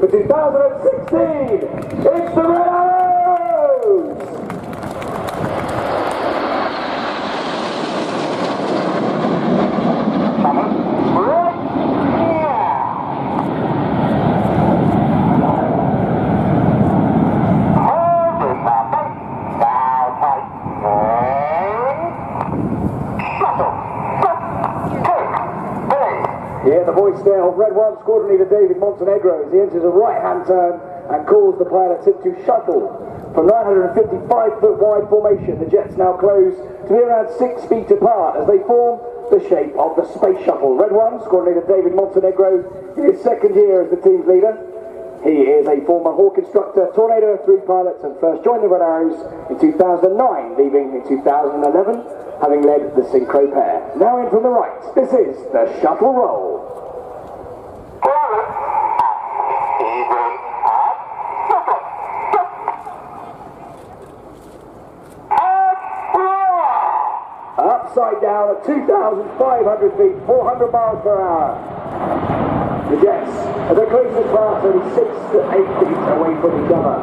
for 2016, it's the Red Arrows! Hear the voice there of Red 1 Squadron Leader David Montenegro as he enters a right-hand turn and calls the pilots into shuttle. From 955-foot wide formation, the jets now close to be around 6 feet apart as they form the shape of the space shuttle. Red 1 Squadron Leader David Montenegro in his second year as the team's leader. He is a former Hawk instructor, Tornado 3 pilot, and first joined the Red Arrows in 2009, leaving in 2011, having led the Synchro pair. Now in from the right, this is the shuttle roll. Upside down at 2,500 feet, 400 miles per hour. The jets, as they close the class, only 6 to 8 feet away from each other.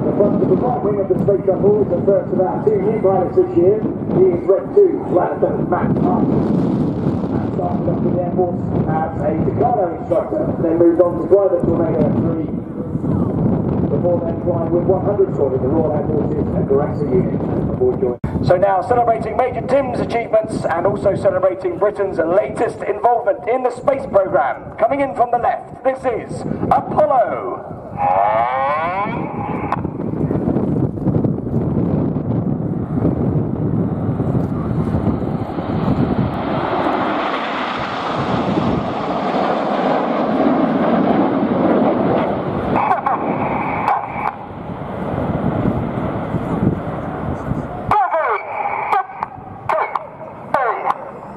At the front of the right wing of the space shuttle is the first of our 2 new pilots this year. He is Red 2, Flight Lieutenant Matt Parker. And started off in the Air Force as a Tucano instructor, then moved on to fly the Tornado 3. Before then flying with 100 Squadron, the Royal Air Force's aggressor unit, before joining. So now celebrating Major Tim's achievements and also celebrating Britain's latest involvement in the space program. Coming in from the left, this is Apollo.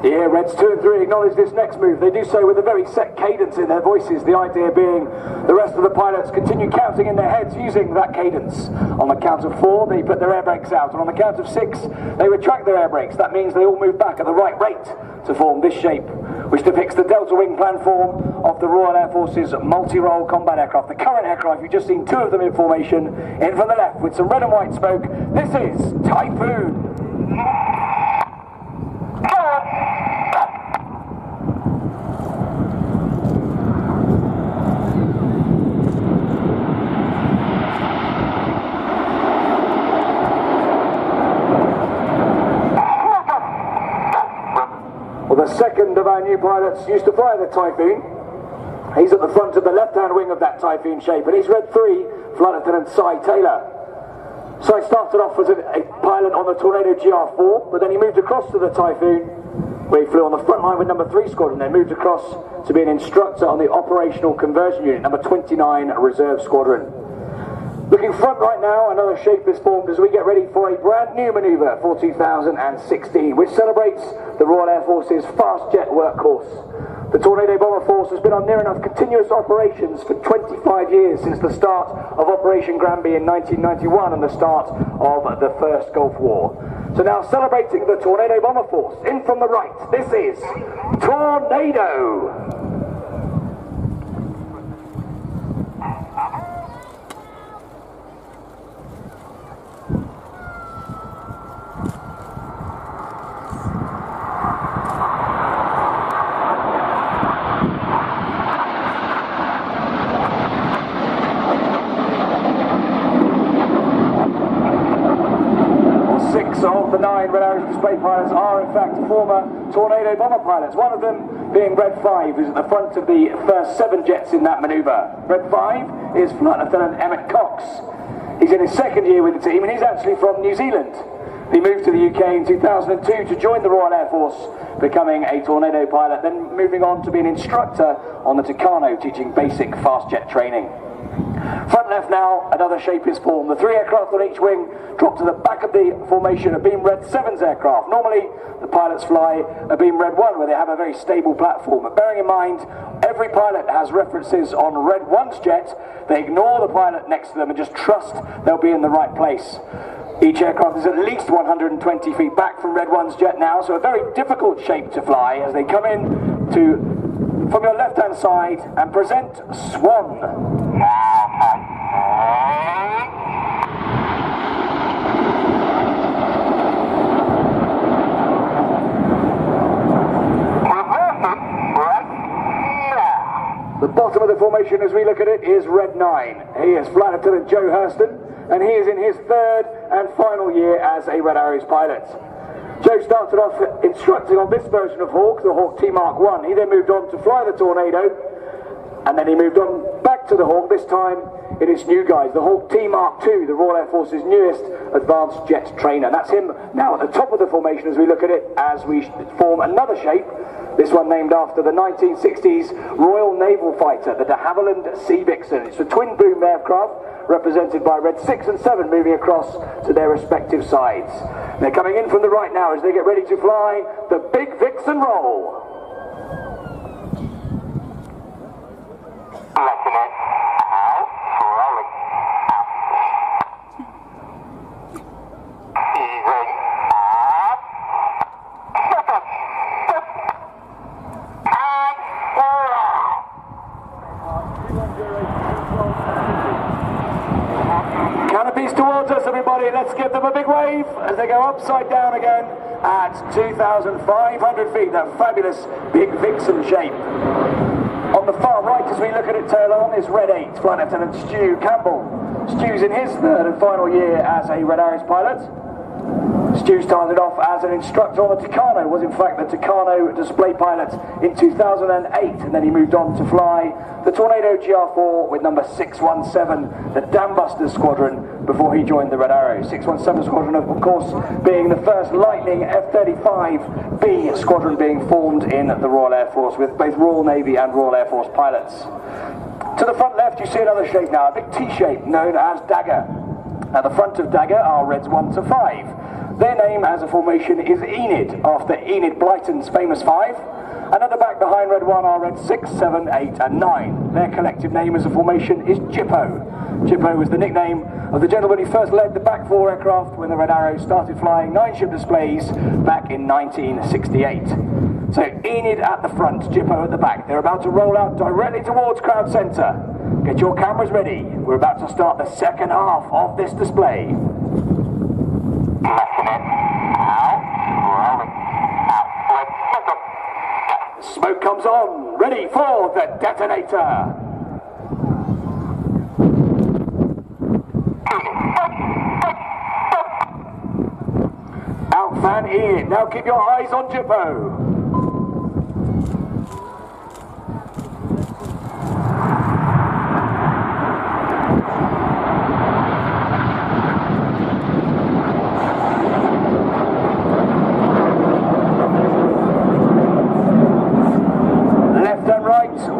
Here, Reds 2 and 3 acknowledge this next move. They do so with a very set cadence in their voices, the idea being the rest of the pilots continue counting in their heads using that cadence. On the count of 4, they put their air brakes out, and on the count of 6, they retract their air brakes. That means they all move back at the right rate to form this shape, which depicts the delta wing platform of the Royal Air Force's multi-role combat aircraft. The current aircraft, you've just seen 2 of them in formation. In from the left with some red and white smoke, this is Typhoon. Well, the second of our new pilots used to fly the Typhoon. He's at the front of the left-hand wing of that Typhoon shape, and he's Red 3, Flight Lieutenant Cy Taylor. Cy started off as a pilot on the Tornado GR4, but then he moved across to the Typhoon, where he flew on the front line with number 3 Squadron, then moved across to be an instructor on the Operational Conversion Unit, number 29 Reserve Squadron. Looking front right now, another shape is formed as we get ready for a brand new manoeuvre for 2016, which celebrates the Royal Air Force's fast jet workhorse. The Tornado Bomber Force has been on near enough continuous operations for 25 years since the start of Operation Granby in 1991 and the start of the First Gulf War. So now celebrating the Tornado Bomber Force, in from the right, this is Tornado. Of the 9 Red Arrows display pilots are in fact former Tornado Bomber pilots, one of them being Red 5, who's at the front of the first 7 jets in that manoeuvre. Red 5 is Flight Lieutenant Emmett Cox. He's in his second year with the team, and he's actually from New Zealand. He moved to the UK in 2002 to join the Royal Air Force, becoming a Tornado pilot, then moving on to be an instructor on the Tucano, teaching basic fast jet training. Front left now, another shape is formed. The 3 aircraft on each wing drop to the back of the formation, a Beam Red 7's aircraft. Normally, the pilots fly a Beam Red 1 where they have a very stable platform. But bearing in mind, every pilot has references on Red 1's jet. They ignore the pilot next to them and just trust they'll be in the right place. Each aircraft is at least 120 feet back from Red 1's jet now, so a very difficult shape to fly as they come in from your left-hand side and present Swan. The bottom of the formation as we look at it is Red 9. He is Flight Lieutenant Joe Hurston, and he is in his third and final year as a Red Arrows pilot. Joe started off instructing on this version of Hawk, the Hawk T Mark 1. He then moved on to fly the Tornado, and then he moved on back to the Hawk, this time in its new guise, the Hawk T Mark 2, the Royal Air Force's newest advanced jet trainer. That's him now at the top of the formation as we look at it, as we form another shape, this one named after the 1960s Royal Naval fighter, the de Havilland Sea Vixen. It's a twin boom aircraft represented by Red 6 and 7 moving across to their respective sides. They're coming in from the right now as they get ready to fly the Big Vixen roll. Canopies towards us, everybody. Let's give them a big wave as they go upside down again at 2,500 feet. That fabulous Big Vixen shape. On the far right, as we look at it tail on, is Red 8, Flight Lieutenant Stu Campbell. Stu's in his third and final year as a Red Arrows pilot. Stu started off as an instructor on the Tucano, was in fact the Tucano display pilot in 2008, and then he moved on to fly the Tornado GR4 with number 617, the Dam Busters Squadron, before he joined the Red Arrows. 617 Squadron, of course, being the first Lightning F-35B squadron being formed in the Royal Air Force, with both Royal Navy and Royal Air Force pilots. To the front left, you see another shape now, a big T-shape known as Dagger. At the front of Dagger are Reds 1 to 5. Their name as a formation is Enid, after Enid Blyton's famous 5. And at the back behind Red 1 are Red 6, 7, 8 and 9. Their collective name as a formation is Jippo. Jippo was the nickname of the gentleman who first led the back 4 aircraft when the Red Arrows started flying 9-ship displays back in 1968. So Enid at the front, Jippo at the back. They're about to roll out directly towards Crowd Centre. Get your cameras ready. We're about to start the second half of this display. Smoke comes on, ready for the detonator. Out fan in, now keep your eyes on Jippo.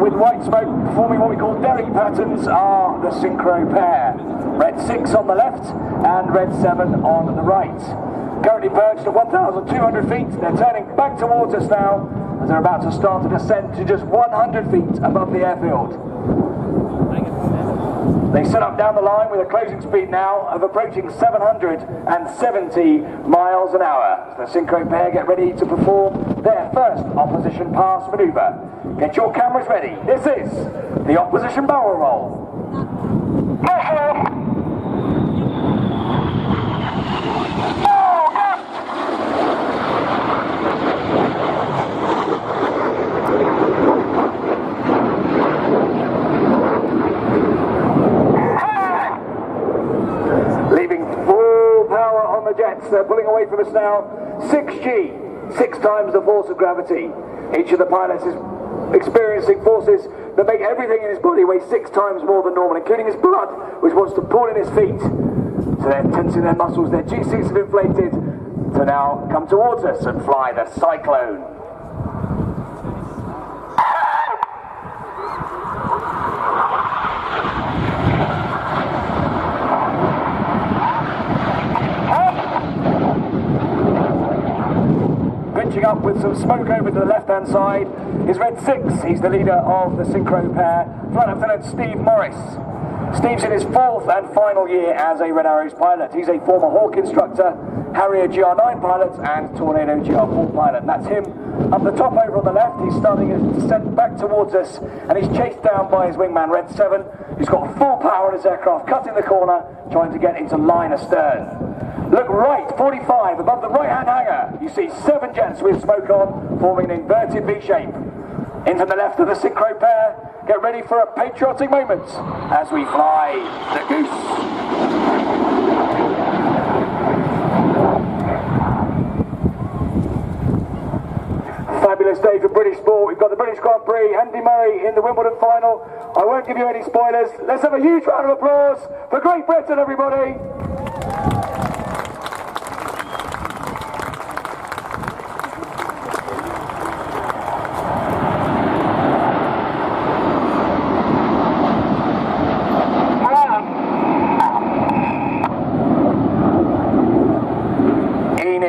With white smoke forming what we call derrick patterns are the Synchro pair. Red 6 on the left and Red 7 on the right. Currently perched at 1,200 feet, they're turning back towards us now as they're about to start a descent to just 100 feet above the airfield. They set up down the line with a closing speed now of approaching 770 miles an hour. The Synchro pair get ready to perform their first opposition pass manoeuvre. Get your cameras ready. This is the opposition barrel roll. Leaving full power on the jets. They're pulling away from us now. 6G, 6 times the force of gravity. Each of the pilots is experiencing forces that make everything in his body weigh 6 times more than normal, including his blood, which wants to pool in his feet. So they're tensing their muscles, their G-suits have inflated to now come towards us and fly the Cyclone. Up with some smoke over to the left-hand side is Red 6. He's the leader of the Synchro pair, Flight Lieutenant Steve Morris. Steve's in his 4th and final year as a Red Arrows pilot. He's a former Hawk instructor, Harrier GR9 pilot and Tornado GR4 pilot. And that's him up the top over on the left. He's starting his descent back towards us and he's chased down by his wingman Red 7, who's got full power on his aircraft, cutting the corner, trying to get into line astern. Look right, 45, above the right-hand hangar. You see 7 jets with smoke on, forming an inverted V shape. Into the left of the Synchro pair. Get ready for a patriotic moment as we fly the goose. Fabulous day for British sport. We've got the British Grand Prix, Andy Murray in the Wimbledon final. I won't give you any spoilers. Let's have a huge round of applause for Great Britain, everybody.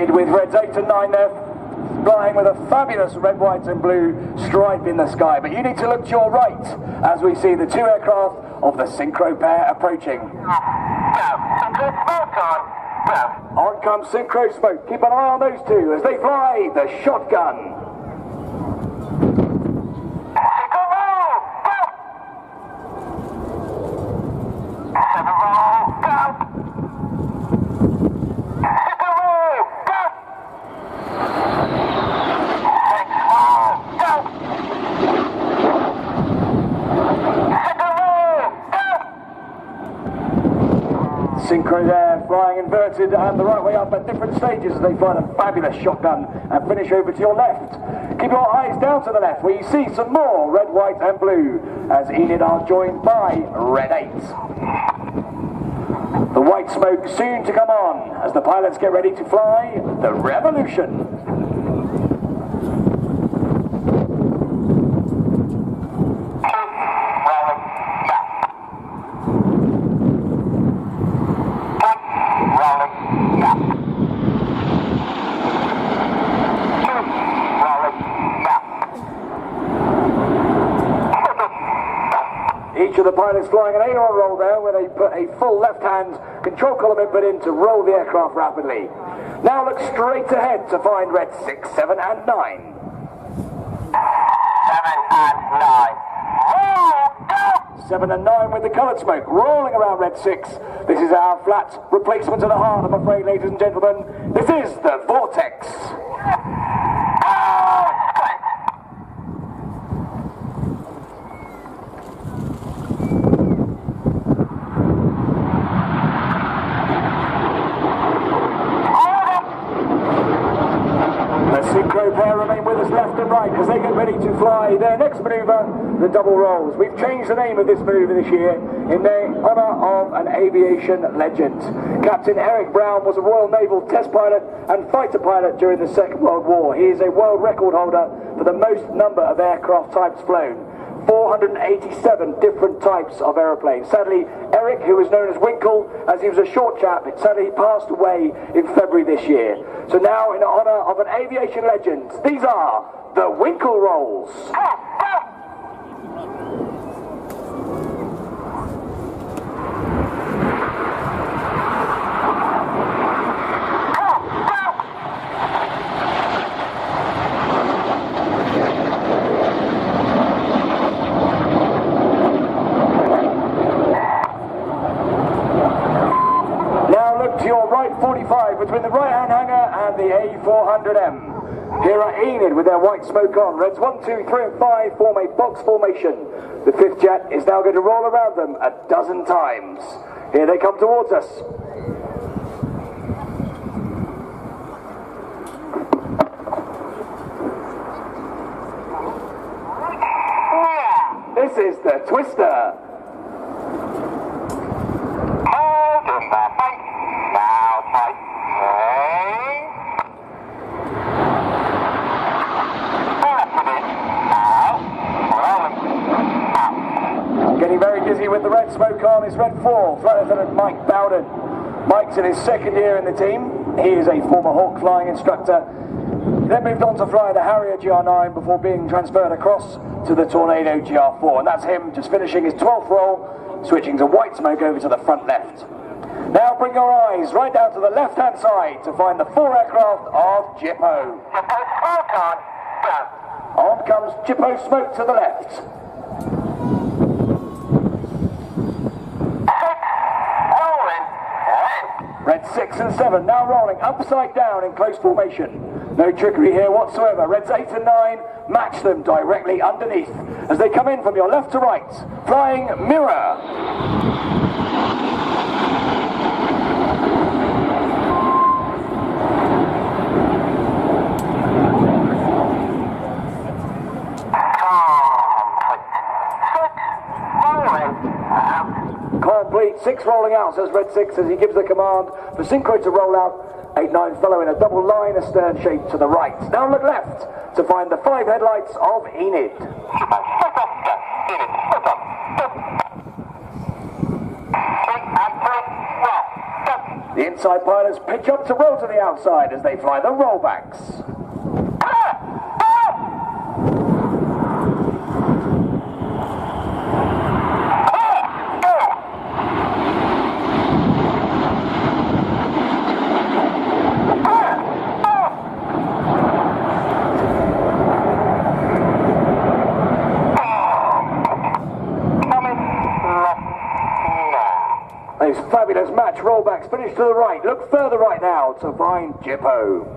With Reds 8 and 9 there, flying with a fabulous red, white and blue stripe in the sky. But you need to look to your right as we see the 2 aircraft of the Synchro pair approaching. On comes Synchro smoke. Keep an eye on those 2 as they fly the shotgun. Synchro there, flying inverted and the right way up at different stages as they fly the fabulous shotgun and finish over to your left. Keep your eyes down to the left where you see some more red, white and blue as Enid are joined by Red 8. The white smoke soon to come on as the pilots get ready to fly the Revolution. Each of the pilots flying an aileron roll there where they put a full left-hand control column input in to roll the aircraft rapidly. Now look straight ahead to find Red 6, 7 and 9. 7 and 9 with the coloured smoke rolling around Red 6. This is our flat replacement of the heart, I'm afraid, ladies and gentlemen. This is the Vortex. Synchro pair remain with us left and right as they get ready to fly their next manoeuvre, the double rolls. We've changed the name of this manoeuvre this year in the honour of an aviation legend. Captain Eric Brown was a Royal Naval test pilot and fighter pilot during the Second World War. He is a world record holder for the most number of aircraft types flown. 487 different types of aeroplanes. Sadly, Eric, who was known as Winkle, as he was a short chap, sadly passed away in February this year. So now, in honour of an aviation legend, these are the Winkle Rolls. To your right 45 between the right-hand hangar and the A400M. Here are Enid with their white smoke on. Reds 1, 2, 3 and 5 form a box formation. The 5th jet is now going to roll around them a dozen times. Here they come towards us. This is the Twister. Getting very dizzy with the red smoke on is Red 4, Flight Lieutenant Mike Bowden. Mike's in his 2nd year in the team. He is a former Hawk flying instructor. He then moved on to fly the Harrier GR9 before being transferred across to the Tornado GR4. And that's him just finishing his 12th roll switching to white smoke over to the front left. Now bring your eyes right down to the left-hand side to find the 4 aircraft of Jippo. On comes Jippo smoke to the left. Red 6 and 7 now rolling upside down in close formation. No trickery here whatsoever. Reds 8 and 9 match them directly underneath as they come in from your left to right, flying mirror. Complete, 6 rolling out, says Red 6 as he gives the command for Synchro to roll out. 8-9 follow in a double line, a stern shape to the right. Now look left to find the 5 headlights of Enid. The inside pilots pitch up to roll to the outside as they fly the rollbacks. Those fabulous match rollbacks finish to the right. Look further right now to find Jippo.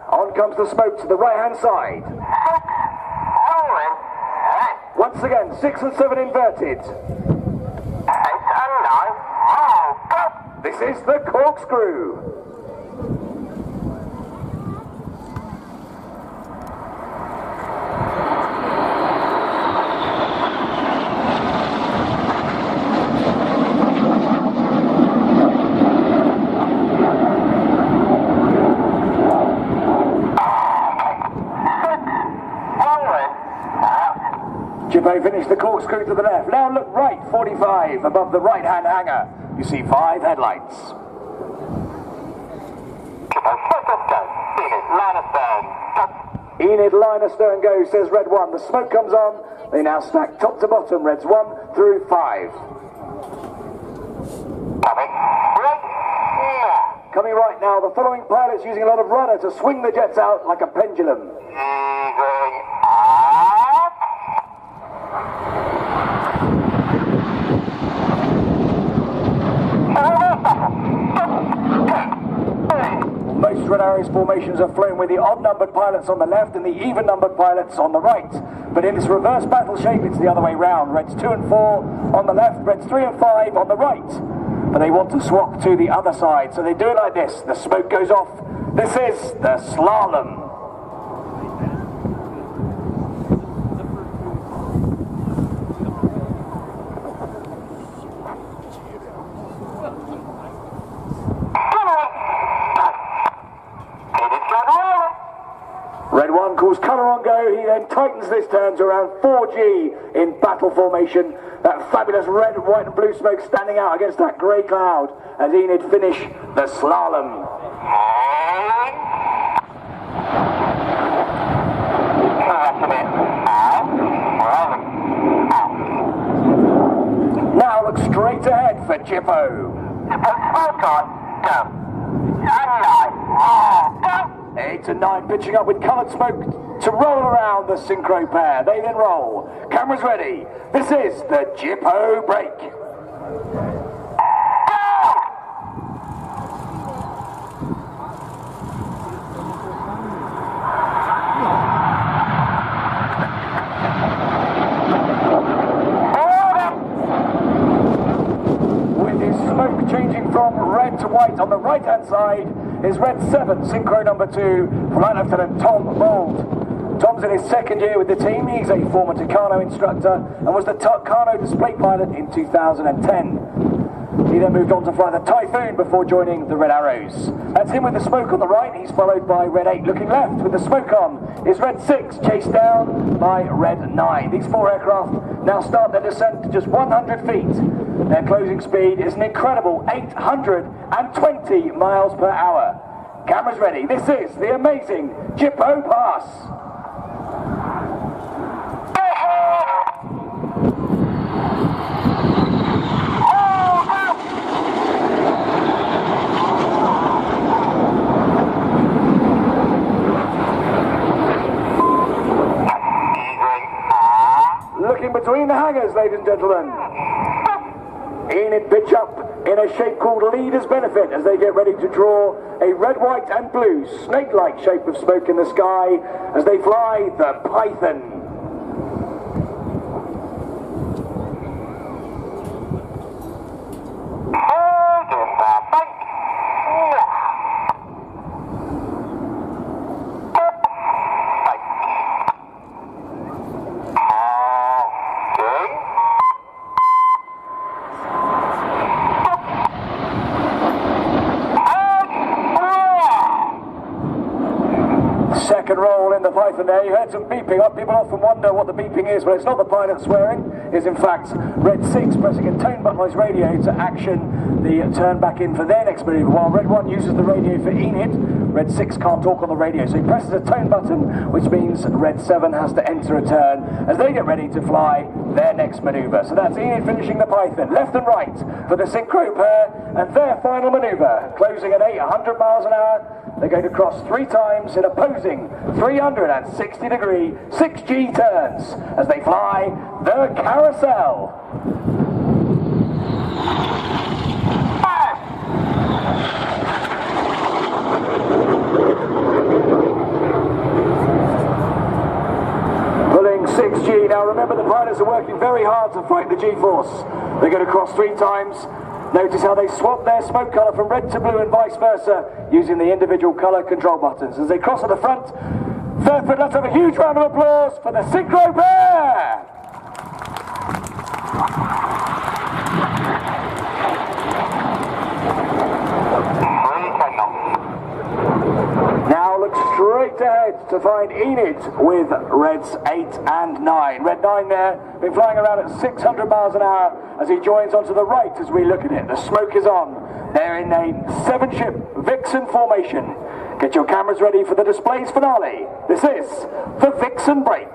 On comes the smoke to the right hand side. Once again, 6 and 7 inverted. This is the corkscrew. Jippo finished the corkscrew to the left. Now look right, 45, above the right-hand hangar. You see 5 headlights. Enid line astern go, says Red 1. The smoke comes on. They now stack top to bottom, Reds 1 through 5. Coming right now, the following pilots using a lot of rudder to swing the jets out like a pendulum. Most Red Arrows formations are flown with the odd-numbered pilots on the left and the even-numbered pilots on the right. But in this reverse battle shape, it's the other way round. Reds 2 and 4 on the left, Reds 3 and 5 on the right. But they want to swap to the other side, so they do it like this. The smoke goes off. This is the slalom. Red 1 calls colour on go. He then tightens this turn to around 4G in battle formation. That fabulous red, white and blue smoke standing out against that grey cloud as Enid finish the slalom. Now look straight ahead for Jippo. 8 and 9 pitching up with coloured smoke to roll around the Synchro pair. They then roll. Cameras ready. This is the Jippo break. With his smoke changing from red to white on the right-hand side is Red 7, Synchro number 2, Flight Lieutenant Tom Mould. Tom's in his 2nd year with the team. He's a former Tucano instructor and was the Tucano display pilot in 2010. He then moved on to fly the Typhoon before joining the Red Arrows. That's him with the smoke on the right. He's followed by Red 8. Looking left with the smoke on is Red 6, chased down by Red 9. These 4 aircraft now start their descent to just 100 feet. Their closing speed is an incredible 820 miles per hour. Cameras ready. This is the amazing Jippo Pass. and gentlemen. Enid pitch up in a shape called Leader's Benefit as they get ready to draw a red, white and blue snake-like shape of smoke in the sky as they fly the Python. Second roll in the Python there. You heard some beeping up. People often wonder what the beeping is. Well, it's not the pilot swearing. It's in fact Red 6 pressing a tone button on his radio to action the turn back in for their next manoeuvre, while Red 1 uses the radio for Enid. Red 6 can't talk on the radio, so he presses a tone button, which means Red 7 has to enter a turn as they get ready to fly their next manoeuvre. So that's Enid finishing the Python, left and right for the Synchro pair, and their final manoeuvre, closing at 800 miles an hour. They're going to cross 3 times in opposing 360-degree 6G turns as they fly the carousel. Pulling 6G. Now remember, the pilots are working very hard to fight the G-force. They're going to cross 3 times. Notice how they swap their smoke colour from red to blue and vice versa using the individual colour control buttons. As they cross at the front, Fairfoot, let's have a huge round of applause for the Synchro pair! Now look straight ahead to find Enid with Reds 8 and 9. Red 9 there, been flying around at 600 miles an hour as he joins onto the right as we look at it. The smoke is on. They're in a 7-ship Vixen formation. Get your cameras ready for the display's finale. This is the Vixen break.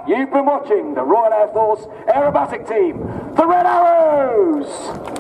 You've been watching the Royal Air Force Aerobatic Team, the Red Arrows!